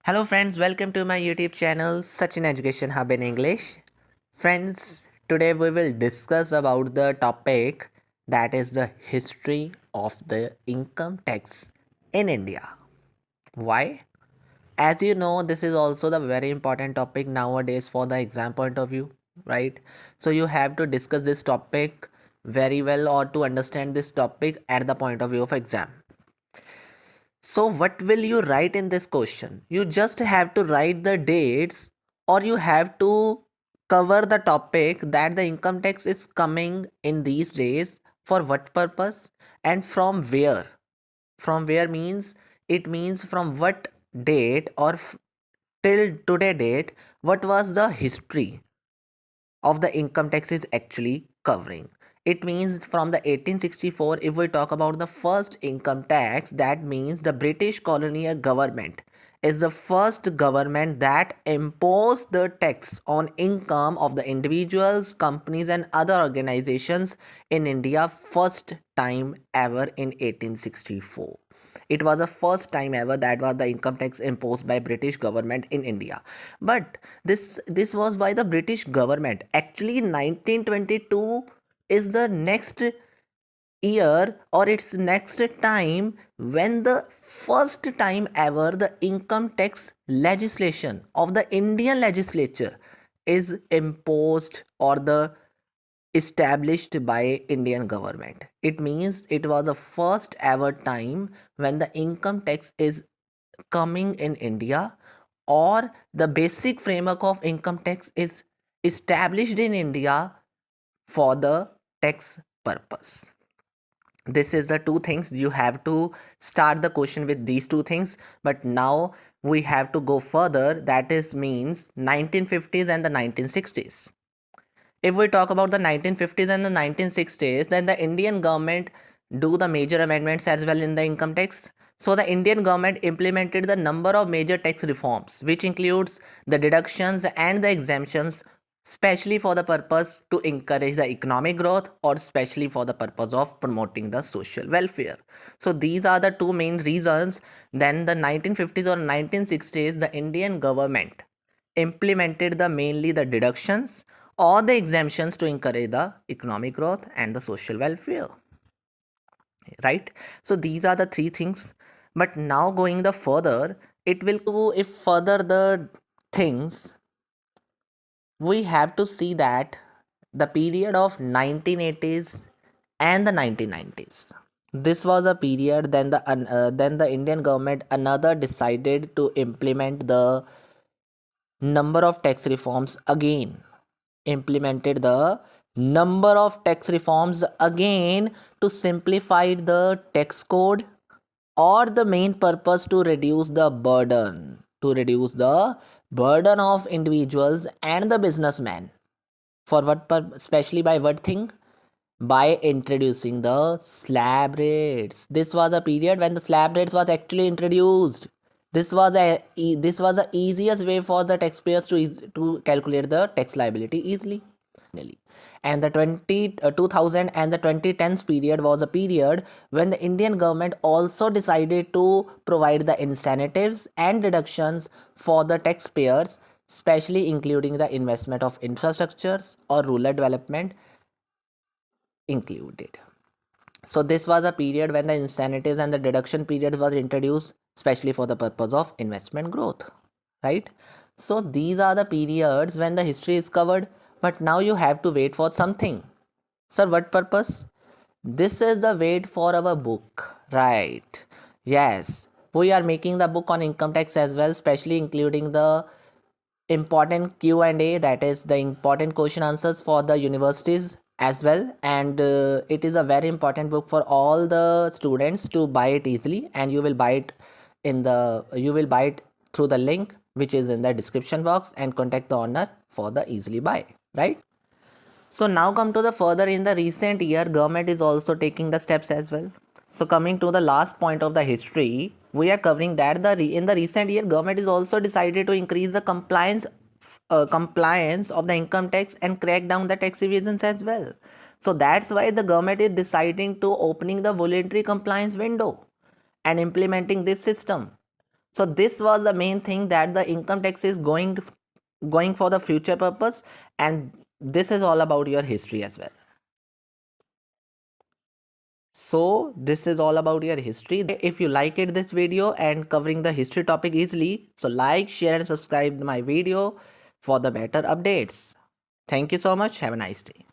Hello friends, welcome to my YouTube channel Sachin Education Hub in English. Friends, today we will discuss about the topic that is the history of the income tax in India. Why? As you know, this is also the very important topic nowadays for the exam point of view, right? So you have to discuss this topic very well or to understand this topic at the point of view of exam. So what will you write in this question? You just have to write the dates or you have to cover the topic that the income tax is coming in these days for what purpose and from where. From where means it means from what date or till today date what was the history of the income tax is actually covering. It means from the 1864, if we talk about the first income tax, that means the British colonial government is the first government that imposed the tax on income of the individuals, companies and other organizations in India first time ever in 1864. It was the first time ever that was the income tax imposed by British government in India. But this was by the British government. Actually 1922 is the next year or its next time when the first time ever the income tax legislation of the Indian legislature is imposed or the established by Indian government. It means it was the first ever time when the income tax is coming in India or the basic framework of income tax is established in India for the tax purpose. This is the two things you have to start the question with, these two things. But now we have to go further, that is means 1950s and the 1960s. If we talk about the 1950s and the 1960s, then the Indian government do the major amendments as well in the income tax. So the Indian government implemented the number of major tax reforms, which includes the deductions and the exemptions, especially for the purpose to encourage the economic growth or especially for the purpose of promoting the social welfare. So these are the two main reasons. Then the 1950s or 1960s, the Indian government implemented the mainly the deductions or the exemptions to encourage the economic growth and the social welfare, right? So these are the three things. But now going the further, it will go if further the things, we have to see that the period of 1980s and the 1990s, this was a period then the Indian government another decided to implement the number of tax reforms again, implemented the number of tax reforms again to simplify the tax code or the main purpose to reduce the burden of individuals and the businessmen. For what especially by what thing? By introducing the slab rates. This was a period when the slab rates was actually introduced. This was the easiest way for the taxpayers to calculate the tax liability easily. And the 2000 and the 2010s period was a period when the Indian government also decided to provide the incentives and deductions for the taxpayers, especially including the investment of infrastructures or rural development included. So this was a period when the incentives and the deduction period was introduced, especially for the purpose of investment growth, right? So these are the periods when the history is covered, but now you have to wait for something. Sir, what purpose? This is the wait for our book, right? Yes, we are making the book on income tax as well, especially including the important Q&A, that is the important question answers for the universities as well. And it is a very important book for all the students to buy it easily, and you will buy it through the link which is in the description box and contact the owner for the easily buy, right? So now come to the further, in the recent year government is also taking the steps as well. So coming to the last point of the history, we are covering that in the recent year government is also decided to increase the compliance of the income tax and crack down the tax evasions as well. So that's why the government is deciding to opening the voluntary compliance window and implementing this system. So this was the main thing, that the income tax is going for the future purpose, and this is all about your history as well. So this is all about your history. If you like it this video and covering the history topic easily, so like, share and subscribe my video for the better updates. Thank you so much. Have a nice day.